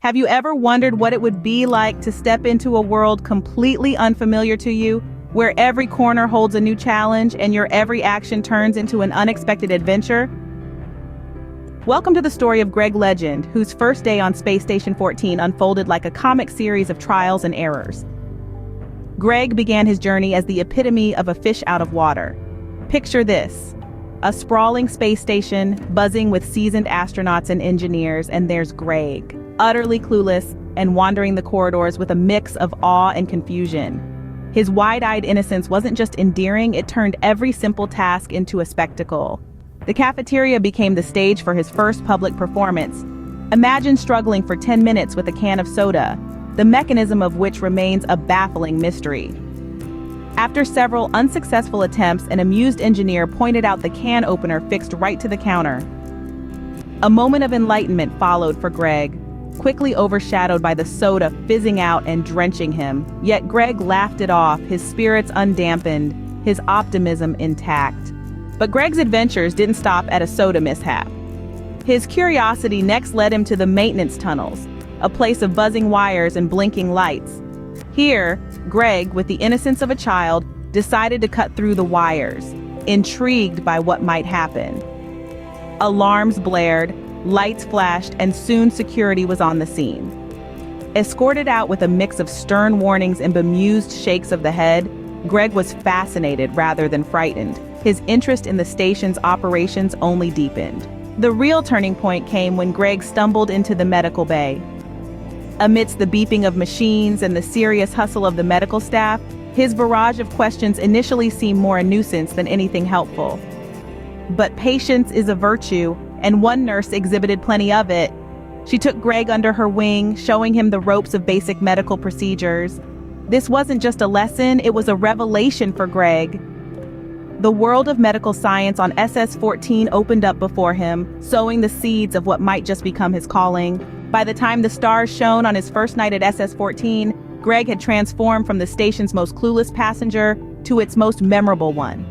Have you ever wondered what it would be like to step into a world completely unfamiliar to you, where every corner holds a new challenge and your every action turns into an unexpected adventure? Welcome to the story of Greg Legend, whose first day on Space Station 14 unfolded like a comic series of trials and errors. Greg began his journey as the epitome of a fish out of water. Picture this: a sprawling space station buzzing with seasoned astronauts and engineers, and there's Greg, utterly clueless and wandering the corridors with a mix of awe and confusion. His wide-eyed innocence wasn't just endearing, it turned every simple task into a spectacle. The cafeteria became the stage for his first public performance. Imagine struggling for 10 minutes with a can of soda, the mechanism of which remains a baffling mystery. After several unsuccessful attempts, an amused engineer pointed out the can opener fixed right to the counter. A moment of enlightenment followed for Greg, quickly overshadowed by the soda fizzing out and drenching him. Yet Greg laughed it off, his spirits undampened, his optimism intact. But Greg's adventures didn't stop at a soda mishap. His curiosity next led him to the maintenance tunnels, a place of buzzing wires and blinking lights. Here, Greg, with the innocence of a child, decided to cut through the wires, intrigued by what might happen. Alarms blared, lights flashed, and soon security was on the scene. Escorted out with a mix of stern warnings and bemused shakes of the head, Greg was fascinated rather than frightened. His interest in the station's operations only deepened. The real turning point came when Greg stumbled into the medical bay. Amidst the beeping of machines and the serious hustle of the medical staff, his barrage of questions initially seemed more a nuisance than anything helpful. But patience is a virtue, and one nurse exhibited plenty of it. She took Greg under her wing, showing him the ropes of basic medical procedures. This wasn't just a lesson, it was a revelation for Greg. The world of medical science on ss14 opened up before him, sowing the seeds of what might just become his calling. By the time the stars shone on his first night at ss14, Greg had transformed from the station's most clueless passenger to its most memorable one.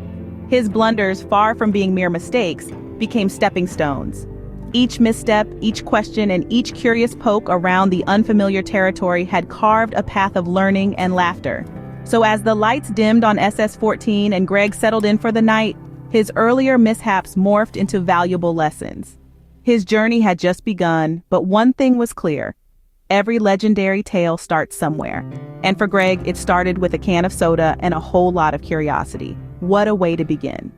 His blunders, far from being mere mistakes, became stepping stones. Each misstep, each question, and each curious poke around the unfamiliar territory had carved a path of learning and laughter. So as the lights dimmed on ss14 and Greg settled in for the night, his earlier mishaps morphed into valuable lessons. His journey had just begun, but one thing was clear: every legendary tale starts somewhere. And for Greg, it started with a can of soda and a whole lot of curiosity. What a way to begin.